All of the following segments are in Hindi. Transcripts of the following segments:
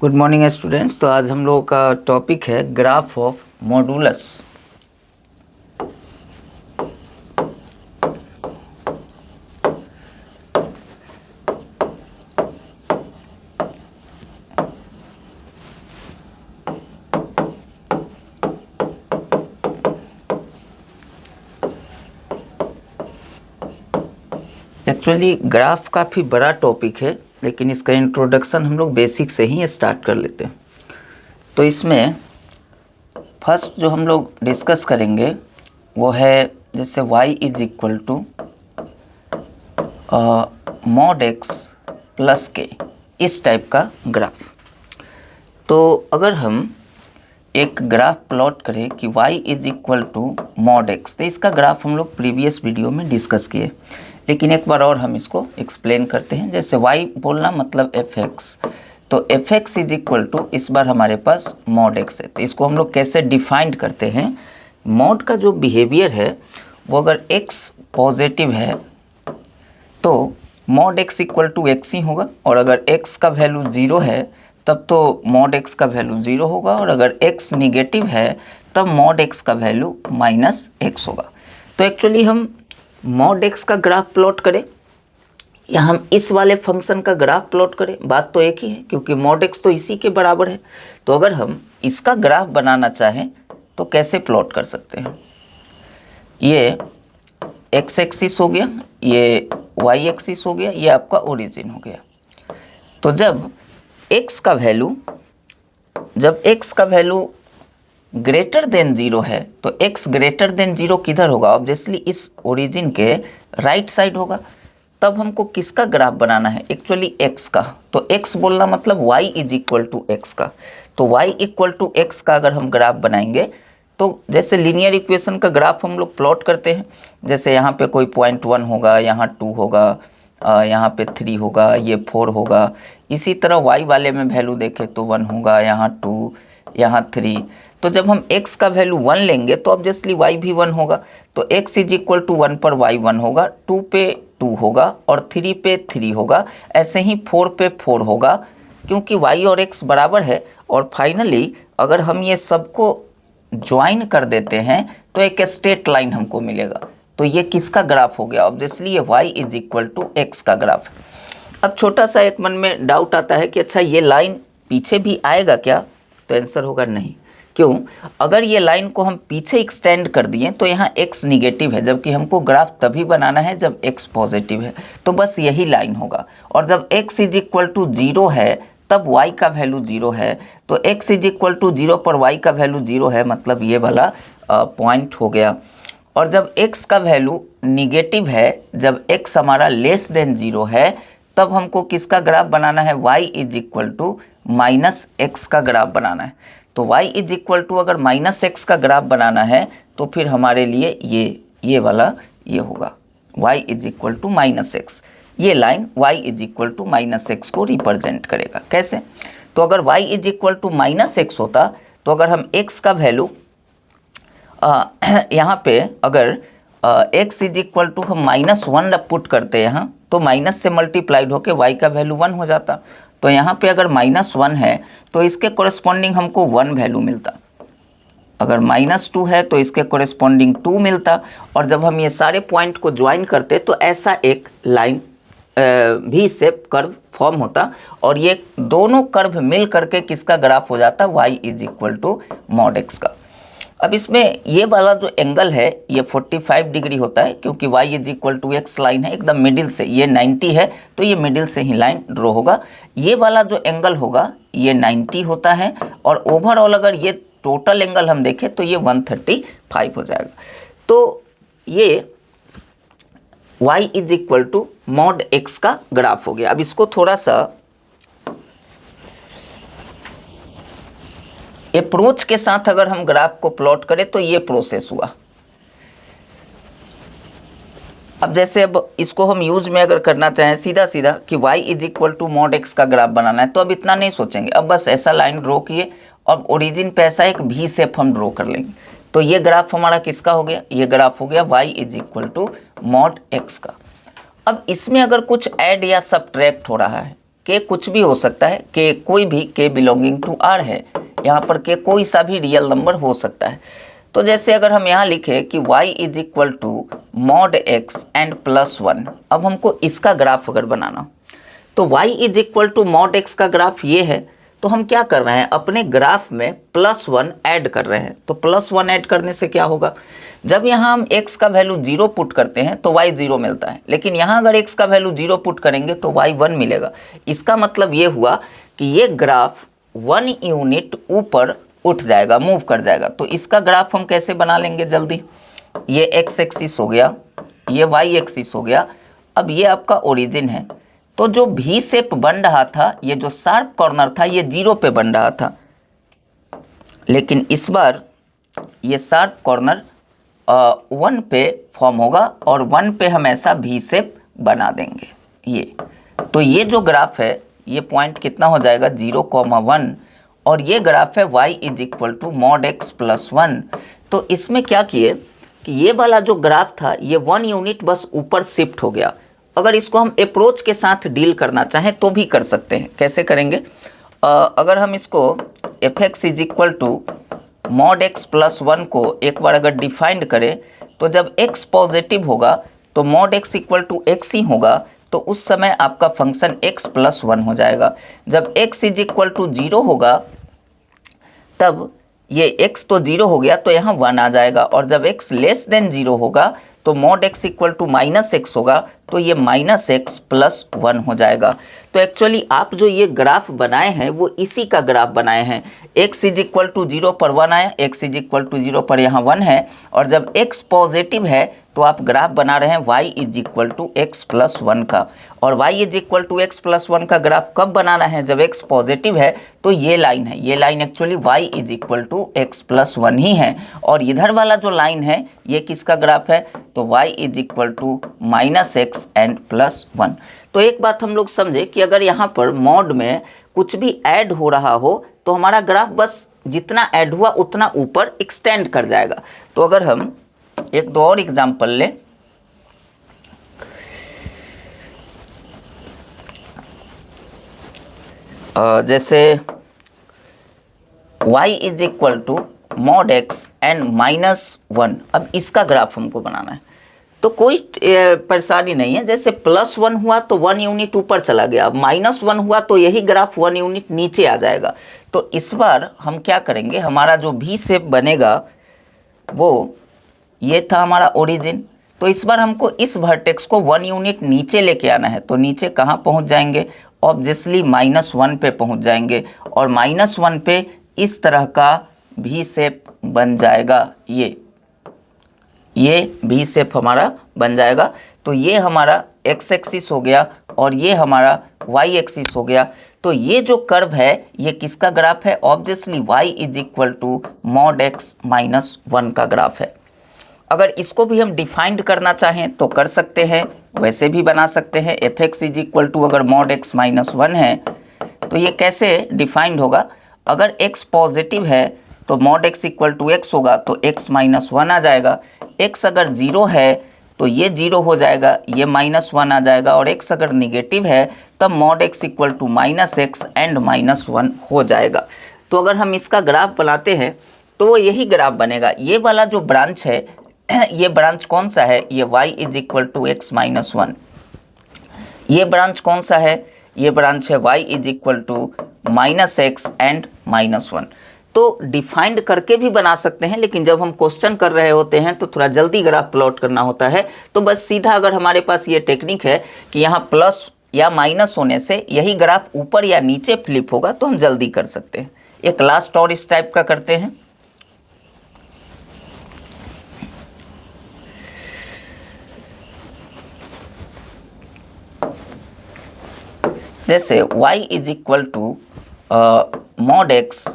Good morning students. तो आज हम लोगों का टॉपिक है graph of modulus. Actually graph काफ़ी बड़ा टॉपिक है, लेकिन इसका इंट्रोडक्शन हम लोग बेसिक से ही स्टार्ट कर लेते हैं। तो इसमें फर्स्ट जो हम लोग डिस्कस करेंगे वो है जैसे y is equal to mod x plus k, इस टाइप का ग्राफ। तो अगर हम एक ग्राफ प्लॉट करें कि y is equal to mod x, तो इसका ग्राफ हम लोग प्रीवियस वीडियो में डिस्कस किए, लेकिन एक बार और हम इसको एक्सप्लेन करते हैं। जैसे y बोलना मतलब fx, तो fx इज इक्वल टू, इस बार हमारे पास मॉड x है। तो इसको हम लोग कैसे डिफाइंड करते हैं? मॉड का जो बिहेवियर है वो अगर x पॉजिटिव है तो mod x equal to x ही होगा, और अगर x का वैल्यू 0 है तब तो मॉड x का वैल्यू 0 होगा, और अगर x निगेटिव है तब मॉड x का वैल्यू माइनस x होगा। तो एक्चुअली हम मॉड x का ग्राफ प्लॉट करें या हम इस वाले फंक्शन का ग्राफ प्लॉट करें, बात तो एक ही है, क्योंकि मॉड x तो इसी के बराबर है। तो अगर हम इसका ग्राफ बनाना चाहें तो कैसे प्लॉट कर सकते हैं? ये x एक्सिस हो गया, ये y एक्सिस हो गया, ये आपका ओरिजिन हो गया। तो जब x का वैल्यू ग्रेटर देन 0 है तो x ग्रेटर देन 0 किधर होगा? ऑब्वियसली इस ओरिजिन के राइट साइड होगा। तब हमको किसका ग्राफ बनाना है? एक्चुअली x का। तो x बोलना मतलब y is equal to x का। तो y इक्वल टू एक्स का अगर हम ग्राफ बनाएंगे तो जैसे लीनियर इक्वेशन का ग्राफ हम लोग प्लॉट करते हैं, जैसे यहाँ पे कोई पॉइंट 1 होगा, यहाँ 2 होगा, यहाँ पे 3 होगा, ये 4 होगा। इसी तरह y वाले में वैल्यू देखें तो 1 होगा, यहाँ 2, यहाँ 3। तो जब हम x का वैल्यू 1 लेंगे तो ऑब्वियसली y भी 1 होगा। तो x इज इक्वल टू 1 पर y 1 होगा, 2 पे 2 होगा, और 3 पे 3 होगा, ऐसे ही 4 पे 4 होगा, क्योंकि y और x बराबर है। और फाइनली अगर हम ये सबको ज्वाइन कर देते हैं तो एक स्ट्रेट लाइन हमको मिलेगा। तो ये किसका ग्राफ हो गया? ऑब्वियसली ये y is equal to x का ग्राफ। अब छोटा सा एक मन में डाउट आता है कि अच्छा ये लाइन पीछे भी आएगा क्या? तो आंसर होगा नहीं। क्यों? अगर ये लाइन को हम पीछे एक्सटेंड कर दिए तो यहाँ x निगेटिव है, जबकि हमको ग्राफ तभी बनाना है जब x पॉजिटिव है। तो बस यही लाइन होगा। और जब x इज इक्वल टू 0 है तब y का वैल्यू 0 है। तो x इज इक्वल टू 0 पर y का वैल्यू 0 है, मतलब ये वाला पॉइंट हो गया। और जब x का वैल्यू निगेटिव है, जब x हमारा लेस देन 0 है, तब हमको किसका ग्राफ बनाना है? y is equal to minus x का ग्राफ बनाना है। तो y इज इक्वल टू अगर माइनस एक्स का ग्राफ बनाना है तो फिर हमारे लिए ये वाला ये होगा, y is equal to minus x. ये line y is equal to minus x को रिप्रेजेंट करेगा। कैसे? तो अगर y is equal to minus x होता तो अगर हम x का वैल्यू यहाँ पे अगर x इज इक्वल टू हम -1 पुट करते यहाँ, तो माइनस से मल्टीप्लाइड होकर y का वैल्यू 1 हो जाता। तो यहाँ पे अगर -1 है तो इसके कोरेस्पॉन्डिंग हमको 1 वैल्यू मिलता, अगर -2 है तो इसके कोरेस्पॉन्डिंग 2 मिलता। और जब हम ये सारे पॉइंट को ज्वाइन करते तो ऐसा एक लाइन भी शेप कर्व फॉर्म होता, और ये दोनों कर्व मिल करके किसका ग्राफ हो जाता? y is equal to mod x का। अब इसमें ये वाला जो एंगल है ये 45 डिग्री होता है, क्योंकि y is equal to x line है एकदम मिडिल से, ये 90 है तो ये मिडिल से ही लाइन ड्रॉ होगा। ये वाला जो एंगल होगा ये 90 होता है, और ओवरऑल अगर ये टोटल एंगल हम देखें तो ये 135 हो जाएगा। तो ये y is equal to mod x का ग्राफ हो गया। अब इसको थोड़ा सा अप्रोच के साथ अगर हम ग्राफ को प्लॉट करें तो ये प्रोसेस हुआ। अब जैसे अब इसको हम यूज में अगर करना चाहें सीधा सीधा कि y is equal to mod x का ग्राफ बनाना है, तो अब इतना नहीं सोचेंगे, अब बस ऐसा लाइन ड्रॉ किए और ओरिजिन पे ऐसा एक भी शेप हम ड्रॉ कर लेंगे। तो ये ग्राफ हमारा किसका हो गया? ये ग्राफ हो गया y is equal to mod x का। अब इसमें अगर कुछ ऐड या सब्ट्रैक्ट हो रहा है के कुछ भी हो सकता है, के कोई भी के बिलोंगिंग टू आर है, यहाँ पर के कोई सा भी रियल नंबर हो सकता है। तो जैसे अगर हम यहाँ लिखे कि y is equal to mod x and plus 1, अब हमको इसका ग्राफ अगर बनाना, तो y is equal to mod x का ग्राफ ये है, तो हम क्या कर रहे हैं, अपने ग्राफ में +1 ऐड कर रहे हैं। तो +1 ऐड करने से क्या होगा, जब यहाँ हम x का वैल्यू 0 पुट करते हैं तो y 0 मिलता है, लेकिन यहाँ अगर x का वैल्यू 0 पुट करेंगे तो y 1 मिलेगा। इसका मतलब ये हुआ कि ये ग्राफ 1 यूनिट ऊपर उठ जाएगा, मूव कर जाएगा। तो इसका ग्राफ हम कैसे बना लेंगे जल्दी, ये x एक्सिस हो गया, ये y एक्सिस हो गया। अब ये आपका ओरिजिन है, तो जो भी शेप बन रहा था, ये जो शार्प कॉर्नर था ये 0 पे बन रहा था, लेकिन इस बार ये शार्प कॉर्नर 1 पे फॉर्म होगा और 1 पे हम ऐसा भी शेप बना देंगे ये। तो ये जो ग्राफ है ये पॉइंट कितना हो जाएगा 0,1, और ये ग्राफ है y is equal to mod x plus 1। तो इसमें क्या किए कि ये वाला जो ग्राफ था ये 1 यूनिट बस ऊपर शिफ्ट हो गया। अगर इसको हम अप्रोच के साथ डील करना चाहें तो भी कर सकते हैं। कैसे करेंगे, अगर हम इसको fx is equal to mod x plus 1 को एक बार अगर डिफाइंड करें, तो जब x पॉजिटिव होगा तो mod x equal to x ही होगा, तो उस समय आपका फंक्शन x प्लस 1 हो जाएगा। जब x इज इक्वल टू 0 होगा तब ये x तो 0 हो गया तो यहाँ 1 आ जाएगा, और जब x लेस देन 0 होगा तो mod x equal to minus x होगा, तो ये माइनस एक्स प्लस 1 हो जाएगा। तो एक्चुअली आप जो ये ग्राफ बनाए हैं वो इसी का ग्राफ बनाए हैं। x इज इक्वल टू 0 पर 1 आया, x इज इक्वल टू 0 पर यहाँ 1 है, और जब x पॉजिटिव है तो आप ग्राफ बना रहे हैं y is equal to x plus 1 का। और y is equal to x plus 1 का ग्राफ कब बनाना है, जब x पॉजिटिव है। तो ये लाइन है, ये line actually y is equal to x plus 1 ही है, और इधर वाला जो लाइन है ये किसका ग्राफ है, तो y is equal to minus x and plus 1। तो एक बात हम लोग समझे कि अगर यहाँ पर मॉड में कुछ भी ऐड हो रहा हो तो हमारा ग्राफ बस जितना ऐड हुआ उतना ऊपर एक्सटेंड कर जाएगा। तो अगर हम एक दो और एग्जांपल लें, जैसे y is equal to mod x and -1, अब इसका ग्राफ हमको बनाना है। तो कोई परेशानी नहीं है, जैसे +1 हुआ तो 1 यूनिट ऊपर चला गया, -1 हुआ तो यही ग्राफ 1 यूनिट नीचे आ जाएगा। तो इस बार हम क्या करेंगे, हमारा जो भी शेप बनेगा वो ये था हमारा ओरिजिन, तो इस बार हमको इस वर्टेक्स को 1 यूनिट नीचे लेके आना है। तो नीचे कहाँ पहुँच जाएंगे, ऑब्वियसली -1 पे पहुँच जाएंगे, और -1 पे इस तरह का भी शेप बन जाएगा, ये भी शेप हमारा बन जाएगा। तो ये हमारा x एक्सिस हो गया और ये हमारा y एक्सिस हो गया। तो ये जो कर्व है ये किसका ग्राफ है, obviously y is equal to mod x minus 1 का ग्राफ है। अगर इसको भी हम डिफाइंड करना चाहें तो कर सकते हैं, वैसे भी बना सकते हैं। fx इज इक्वल टू अगर मॉड x माइनस 1 है तो ये कैसे डिफाइंड होगा, अगर x पॉजिटिव है तो mod x equal to x होगा, तो x माइनस 1 आ जाएगा। x अगर 0 है तो ये 0 हो जाएगा, ये -1 आ जाएगा, और x अगर निगेटिव है तब mod x equal to -x and -1 हो जाएगा। तो अगर हम इसका ग्राफ बनाते हैं तो वो यही ग्राफ बनेगा। ये वाला जो ब्रांच है ये ब्रांच कौन सा है, ये y is equal to x minus 1। ये ब्रांच कौन सा है, ये ब्रांच है y is equal to -x and -1। तो डिफाइंड करके भी बना सकते हैं, लेकिन जब हम क्वेश्चन कर रहे होते हैं तो थोड़ा जल्दी ग्राफ प्लॉट करना होता है। तो बस सीधा अगर हमारे पास ये टेक्निक है कि यहाँ प्लस या माइनस होने से यही ग्राफ ऊपर या नीचे फ्लिप होगा तो हम जल्दी कर सकते हैं। एक लास्ट और इस टाइप का करते हैं। जैसे y is equal to mod x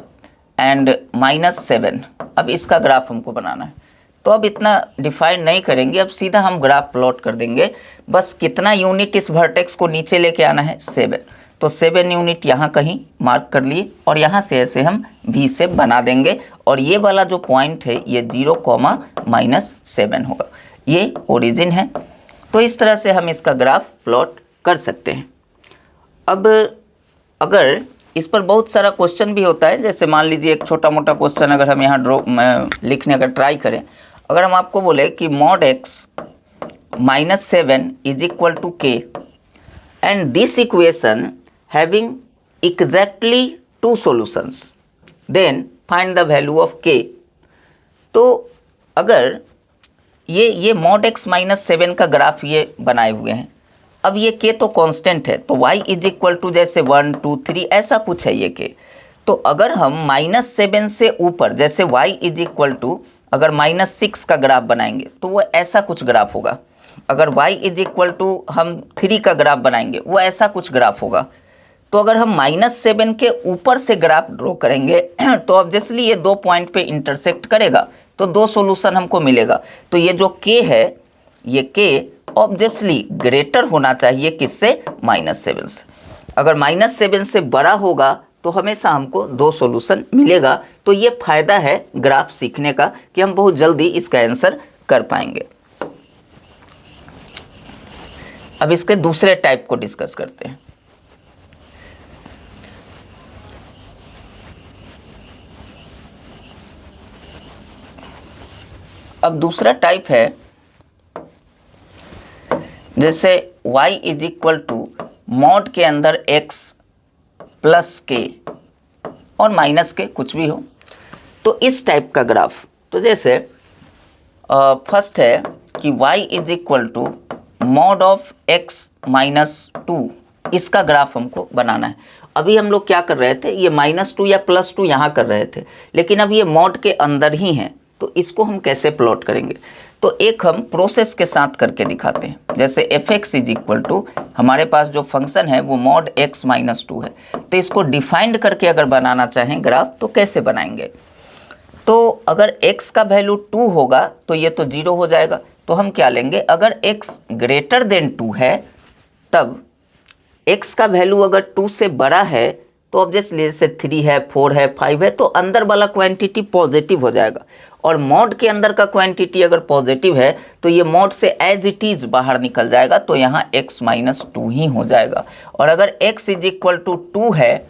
and -7, अब इसका ग्राफ हमको बनाना है। तो अब इतना डिफाइन नहीं करेंगे, अब सीधा हम ग्राफ प्लॉट कर देंगे। बस कितना यूनिट इस वर्टेक्स को नीचे लेके आना है, 7। तो 7 यूनिट यहाँ कहीं मार्क कर लिए, और यहाँ से ऐसे हम भी शेप बना देंगे, और ये वाला जो पॉइंट है ये 0,-7 होगा, ये ओरिजिन है। तो इस तरह से हम इसका ग्राफ प्लॉट कर सकते हैं। अब अगर इस पर बहुत सारा क्वेश्चन भी होता है, जैसे मान लीजिए एक छोटा मोटा क्वेश्चन अगर हम यहाँ लिखने का ट्राई करें, अगर हम आपको बोले कि mod x -7 is equal to k and this equation having exactly 2 solutions then find the value of k. तो अगर ये मॉड एक्स -7 का ग्राफ ये बनाए हुए हैं, अब ये के तो कांस्टेंट है, तो y इज इक्वल टू जैसे 1 2 3 ऐसा कुछ है ये के। तो अगर हम -7 से ऊपर जैसे y इज इक्वल टू अगर -6 का ग्राफ बनाएंगे तो वो ऐसा कुछ ग्राफ होगा। अगर y इज इक्वल टू हम 3 का ग्राफ बनाएंगे वो ऐसा कुछ ग्राफ होगा। तो अगर हम -7 के ऊपर से ग्राफ ड्रॉ करेंगे तो ऑब्वियसली ये 2 पॉइंट पे इंटरसेक्ट करेगा, तो 2 सॉल्यूशन हमको मिलेगा। तो ये जो k है, ये k ऑब्वियसली ग्रेटर होना चाहिए किससे? -7 से। अगर -7 से बड़ा होगा तो हमेशा हमको 2 सॉल्यूशन मिलेगा। तो ये फायदा है ग्राफ सीखने का कि हम बहुत जल्दी इसका आंसर कर पाएंगे। अब इसके दूसरे टाइप को डिस्कस करते हैं। अब दूसरा टाइप है जैसे y is equal to mod के अंदर x प्लस के और माइनस के कुछ भी हो, तो इस टाइप का ग्राफ। तो जैसे फर्स्ट है कि y is equal to mod of x -2, इसका ग्राफ हमको बनाना है। अभी हम लोग क्या कर रहे थे, ये -2 या +2 यहाँ कर रहे थे, लेकिन अब ये मॉड के अंदर ही है, तो इसको हम कैसे प्लॉट करेंगे? तो एक हम प्रोसेस के साथ करके दिखाते हैं। जैसे f(x) इज इक्वल टू हमारे पास जो फंक्शन है वो मॉड x -2 है, तो इसको डिफाइंड करके अगर बनाना चाहें ग्राफ तो कैसे बनाएंगे? तो अगर x का वैल्यू 2 होगा तो ये तो 0 हो जाएगा। तो हम क्या लेंगे, अगर x ग्रेटर देन 2 है तब x का वैल्यू अगर 2 से बड़ा है तो ऑब्वियसली जैसे 3 है 4 है 5 है तो अंदर वाला क्वांटिटी पॉजिटिव हो जाएगा, और मॉड के अंदर का क्वांटिटी अगर पॉजिटिव है तो ये मॉड से एज इट इज बाहर निकल जाएगा, तो यहाँ x -2 ही हो जाएगा। और अगर x इज इक्वल टू 2 है,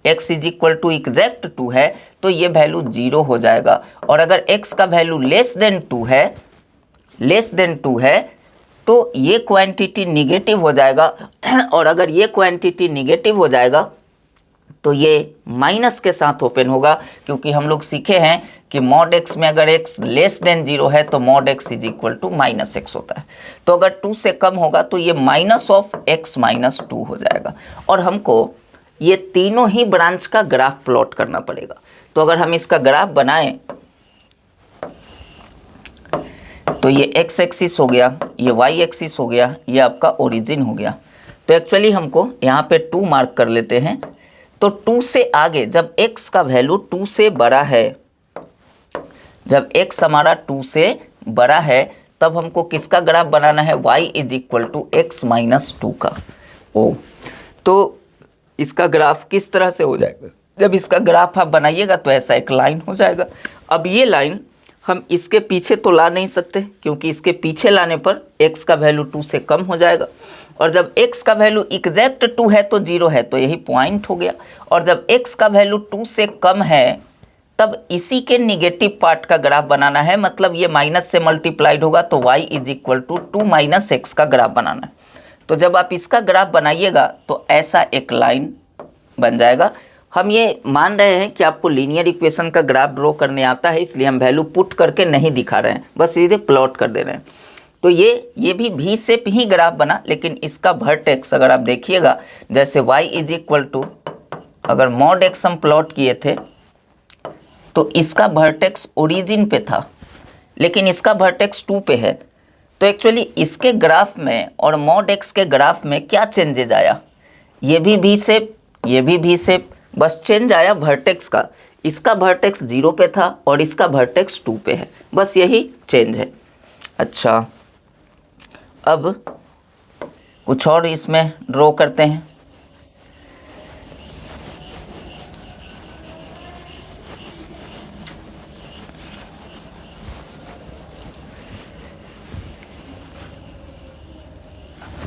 x is equal to exact 2 है तो ये वैल्यू 0 हो जाएगा। और अगर x का वैल्यू लेस देन 2 है तो ये क्वांटिटी निगेटिव हो जाएगा, और अगर ये क्वांटिटी निगेटिव हो जाएगा तो ये माइनस के साथ ओपन होगा, क्योंकि हम लोग सीखे हैं कि मॉड x में अगर x लेस देन 0 है तो mod x is equal to -x होता है। तो अगर 2 से कम होगा तो ये माइनस ऑफ x -2 हो जाएगा, और हमको ये तीनों ही ब्रांच का ग्राफ प्लॉट करना पड़ेगा। तो अगर हम इसका ग्राफ बनाएं तो ये x एक्सिस हो गया, ये y एक्सिस हो गया, ये आपका ओरिजिन हो गया। तो एक्चुअली हमको यहाँ पे 2 मार्क कर लेते हैं। तो 2 से आगे जब x का वैल्यू 2 से बड़ा है, जब x हमारा 2 से बड़ा है तब हमको किसका ग्राफ बनाना है? y is equal to x -2 का। तो इसका ग्राफ किस तरह से हो जाएगा? जब इसका ग्राफ आप बनाइएगा तो ऐसा एक लाइन हो जाएगा। अब ये लाइन हम इसके पीछे तो ला नहीं सकते, क्योंकि इसके पीछे लाने पर x का वैल्यू 2 से कम हो जाएगा, और जब x का वैल्यू एग्जैक्ट 2 है तो 0 है, तो यही पॉइंट हो गया। और जब x का वैल्यू 2 से कम है तब इसी के निगेटिव पार्ट का ग्राफ बनाना है, मतलब ये माइनस से मल्टीप्लाइड होगा, तो y is equal to 2 - x का ग्राफ बनाना है। तो जब आप इसका ग्राफ बनाइएगा तो ऐसा एक लाइन बन जाएगा। हम ये मान रहे हैं कि आपको लीनियर इक्वेशन का ग्राफ ड्रॉ करने आता है, इसलिए हम वैल्यू पुट करके नहीं दिखा रहे हैं, बस सीधे प्लॉट कर दे रहे हैं। तो ये भी वी शेप ही ग्राफ बना, लेकिन इसका वर्टेक्स अगर आप देखिएगा, जैसे y इज इक्वल टू अगर मॉड x हम प्लॉट किए थे तो इसका वर्टेक्स ओरिजिन पे था, लेकिन इसका वर्टेक्स 2 पे है। तो एक्चुअली इसके ग्राफ में और मॉड x के ग्राफ में क्या चेंजेज आया? ये भी वी शेप, ये भी वी शेप, बस चेंज आया वर्टेक्स का। इसका वर्टेक्स 0 पे था और इसका वर्टेक्स 2 पे है, बस यही चेंज है। अच्छा, अब कुछ और इसमें ड्रॉ करते हैं।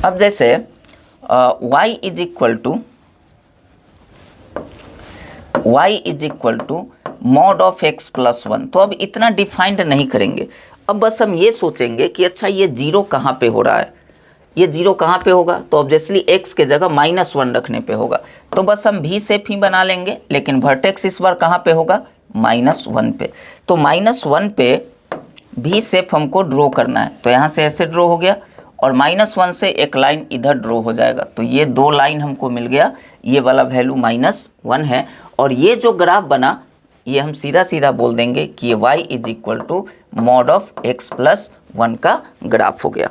अब जैसे y is equal to y is equal to mod of x plus 1। तो अब इतना डिफाइंड नहीं करेंगे, अब बस हम ये सोचेंगे कि अच्छा ये जीरो कहाँ पे हो रहा है, ये जीरो कहाँ पे होगा, तो ऑब्वियसली x के जगह -1 रखने पे होगा। तो बस हम भी शेप ही बना लेंगे, लेकिन वर्टेक्स इस बार कहाँ पे होगा, -1 पे। तो -1 पे भी शेप हमको ड्रॉ करना है, तो यहाँ से ऐसे ड्रॉ हो गया और -1 से एक लाइन इधर ड्रॉ हो जाएगा। तो ये 2 लाइन हमको मिल गया, ये वाला वैल्यू -1 है। और ये जो ग्राफ बना ये हम सीधा सीधा बोल देंगे कि ये y is equal to mod of x plus 1 का ग्राफ हो गया।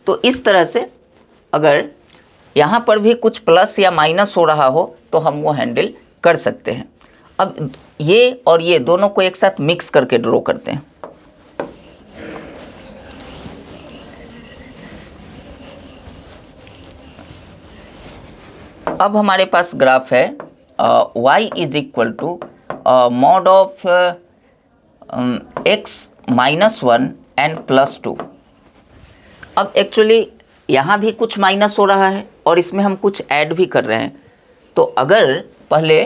तो इस तरह से अगर यहाँ पर भी कुछ प्लस या माइनस हो रहा हो तो हम वो हैंडल कर सकते हैं। अब ये और ये दोनों को एक साथ मिक्स करके ड्रॉ करते हैं। अब हमारे पास ग्राफ है y is equal to mod of x -1 and +2। अब एक्चुअली यहाँ भी कुछ माइनस हो रहा है और इसमें हम कुछ ऐड भी कर रहे हैं। तो अगर पहले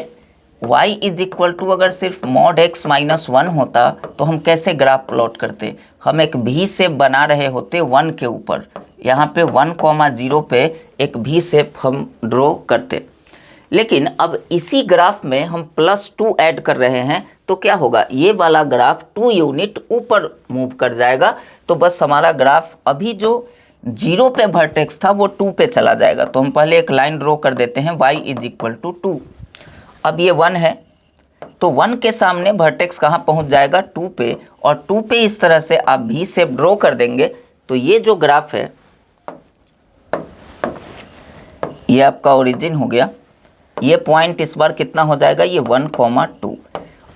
y इज इक्वल टू अगर सिर्फ मॉड x -1 होता तो हम कैसे ग्राफ प्लॉट करते, हम एक भी शेप बना रहे होते 1 के ऊपर, यहाँ पे 1,0 पे एक भी शेप हम ड्रॉ करते। लेकिन अब इसी ग्राफ में हम +2 ऐड कर रहे हैं तो क्या होगा, ये वाला ग्राफ 2 यूनिट ऊपर मूव कर जाएगा। तो बस हमारा ग्राफ अभी जो 0 पे वर्टेक्स था वो 2 पे चला जाएगा। तो हम पहले एक लाइन ड्रॉ कर देते हैं y इज इक्वल टू 2। अब ये 1 है तो 1 के सामने वर्टेक्स कहाँ पहुँच जाएगा, 2 पे, और 2 पे इस तरह से आप भी शेप ड्रॉ कर देंगे। तो ये जो ग्राफ है ये आपका ओरिजिन हो गया। ये पॉइंट इस बार कितना हो जाएगा, ये 1,2।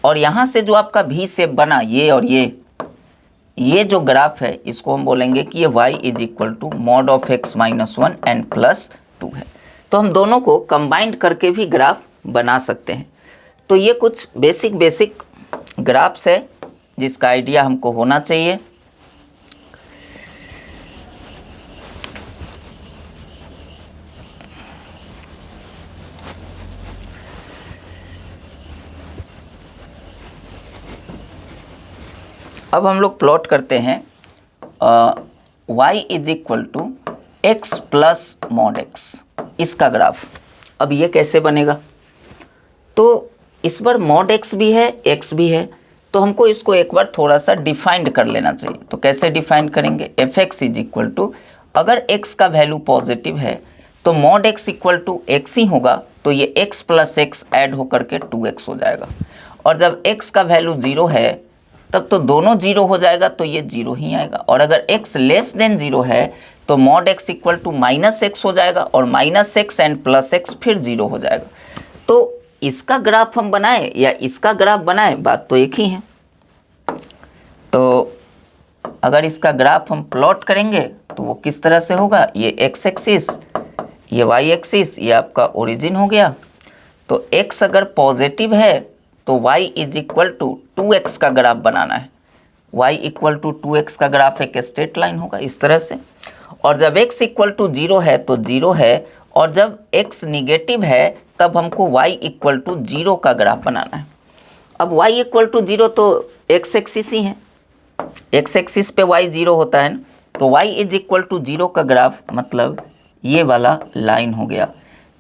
और यहाँ से जो आपका भी शेप बना ये और ये जो ग्राफ है इसको हम बोलेंगे कि ये y is equal to mod of x -1 and +2 है। तो हम दोनों को कंबाइंड करके भी ग्राफ बना सकते हैं। तो ये कुछ बेसिक ग्राफ्स है जिसका आइडिया हमको होना चाहिए। अब हम लोग प्लॉट करते हैं y is equal to x plus mod x, इसका ग्राफ। अब ये कैसे बनेगा, तो इस बार मॉड x भी है x भी है, तो हमको इसको एक बार थोड़ा सा डिफाइंड कर लेना चाहिए। तो कैसे डिफाइन करेंगे, fx इज इक्वल टू अगर x का वैल्यू पॉजिटिव है तो mod x equal to x ही होगा, तो ये x प्लस x ऐड होकर के 2x हो जाएगा। और जब x का वैल्यू 0 है तब तो दोनों 0 हो जाएगा, तो ये 0 ही आएगा। और अगर x लेस देन 0 है तो mod x equal to -x हो जाएगा, और -x एंड +x फिर 0 हो जाएगा। तो इसका ग्राफ हम बनाए या इसका ग्राफ बनाए, बात तो एक ही है। तो अगर इसका ग्राफ हम प्लॉट करेंगे तो वो किस तरह से होगा, ये x एक्सिस, ये y एक्सिस, ये आपका ओरिजिन हो गया। तो x अगर पॉजिटिव है तो y is equal to 2x का ग्राफ बनाना है। y इक्वल टू 2x का ग्राफ एक स्ट्रेट लाइन होगा इस तरह से। और जब x इक्वल टू 0 है तो 0 है, और जब x निगेटिव है तब हमको y इक्वल टू 0 का ग्राफ बनाना है। अब y इक्वल टू 0 तो x एक्सिस ही है, x एक्सिस पे y 0 होता है ना, तो y इज इक्वल टू 0 का ग्राफ मतलब ये वाला लाइन हो गया।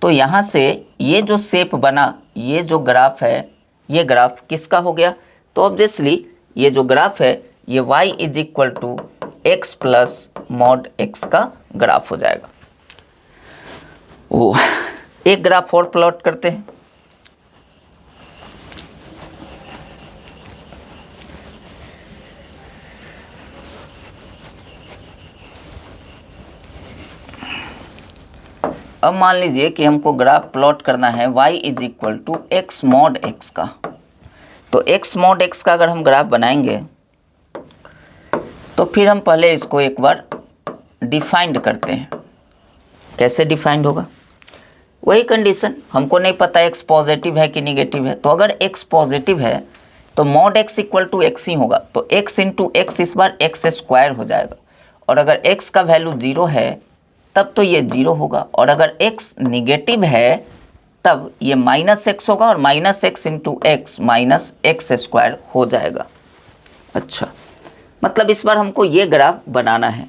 तो यहाँ से ये जो शेप बना, ये जो ग्राफ है, ये ग्राफ किसका हो गया, तो ऑब्वियसली ये जो ग्राफ है ये y is equal to x plus mod x का ग्राफ हो जाएगा। वो एक ग्राफ और प्लॉट करते हैं। अब मान लीजिए कि हमको ग्राफ प्लॉट करना है y is equal to x mod x का। तो x मॉड x का अगर हम ग्राफ बनाएंगे तो फिर हम पहले इसको एक बार डिफाइंड करते हैं। कैसे डिफाइंड होगा, वही कंडीशन, हमको नहीं पता x पॉजिटिव है कि निगेटिव है। तो अगर x पॉजिटिव है तो mod x equal to x ही होगा, तो x इंटू x इस बार x स्क्वायर हो जाएगा। और अगर x का वैल्यू 0 है तब तो ये 0 होगा, और अगर x निगेटिव है तब ये माइनस एक्स होगा और minus x into x minus x square हो जाएगा। अच्छा, मतलब इस बार हमको ये ग्राफ बनाना है।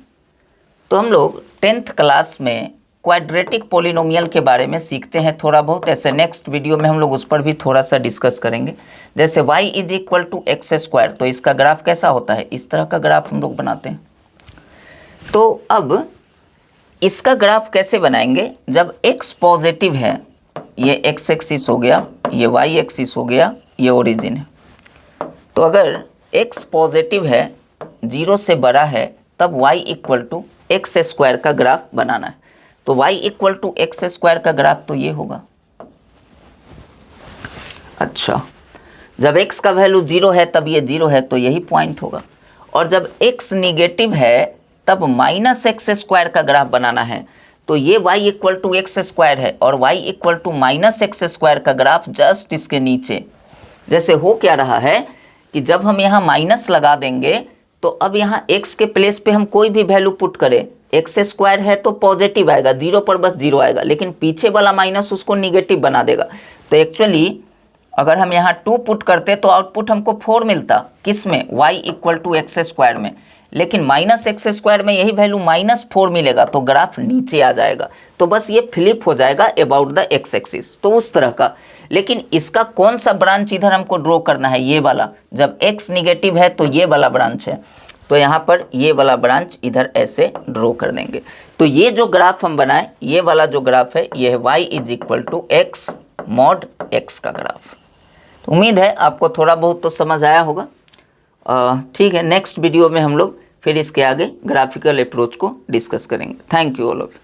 तो हम लोग 10th क्लास में क्वाड्रेटिक पॉलिनोमियल के बारे में सीखते हैं थोड़ा बहुत, ऐसे नेक्स्ट वीडियो में हम लोग उस पर भी थोड़ा सा डिस्कस करेंगे। जैसे y is equal to x square, तो इसका ग्राफ कैसा होता है, इस तरह का ग्राफ हम लोग बनाते हैं। तो अब इसका ग्राफ कैसे बनाएंगे, जब x पॉजिटिव है, ये x एक्सिस हो गया, ये y एक्सिस हो गया, ये ओरिजिन है। तो अगर x पॉजिटिव है, 0 से बड़ा है, तब y equal to x square का ग्राफ बनाना है। तो y equal to x square का ग्राफ तो ये होगा। अच्छा, जब x का वैल्यू 0 है तब ये 0 है, तो यही पॉइंट होगा। और जब x निगेटिव है तब माइनस एक्स स्क्वायर का ग्राफ बनाना है। तो ये y equal to x square है और y equal to minus x square का ग्राफ जस्ट इसके नीचे। जैसे हो क्या रहा है कि जब हम यहाँ माइनस लगा देंगे तो अब यहाँ x के प्लेस पे हम कोई भी वैल्यू पुट करें, एक्स स्क्वायर है तो पॉजिटिव आएगा, 0 पर बस 0 आएगा, लेकिन पीछे वाला माइनस उसको निगेटिव बना देगा। तो एक्चुअली अगर हम यहाँ 2 पुट करते तो आउटपुट हमको 4 मिलता, किस में, y equal to x square में। लेकिन माइनस एक्स स्क्वायर में यही वैल्यू -4 मिलेगा, तो ग्राफ नीचे आ जाएगा। तो बस ये फ्लिप हो जाएगा अबाउट द एक्स एक्सिस, तो उस तरह का। लेकिन इसका कौन सा ब्रांच इधर हमको ड्रॉ करना है, ये वाला। जब x निगेटिव है तो ये वाला ब्रांच है, तो यहाँ पर ये वाला ब्रांच इधर ऐसे ड्रॉ कर देंगे। तो ये जो ग्राफ हम बनाए, ये वाला जो ग्राफ है, ये है y is equal to x mod x का ग्राफ। तो उम्मीद है आपको थोड़ा बहुत तो समझ आया होगा। ठीक है, नेक्स्ट वीडियो में हम लोग फिर इसके आगे ग्राफिकल अप्रोच को डिस्कस करेंगे। Thank you all of you.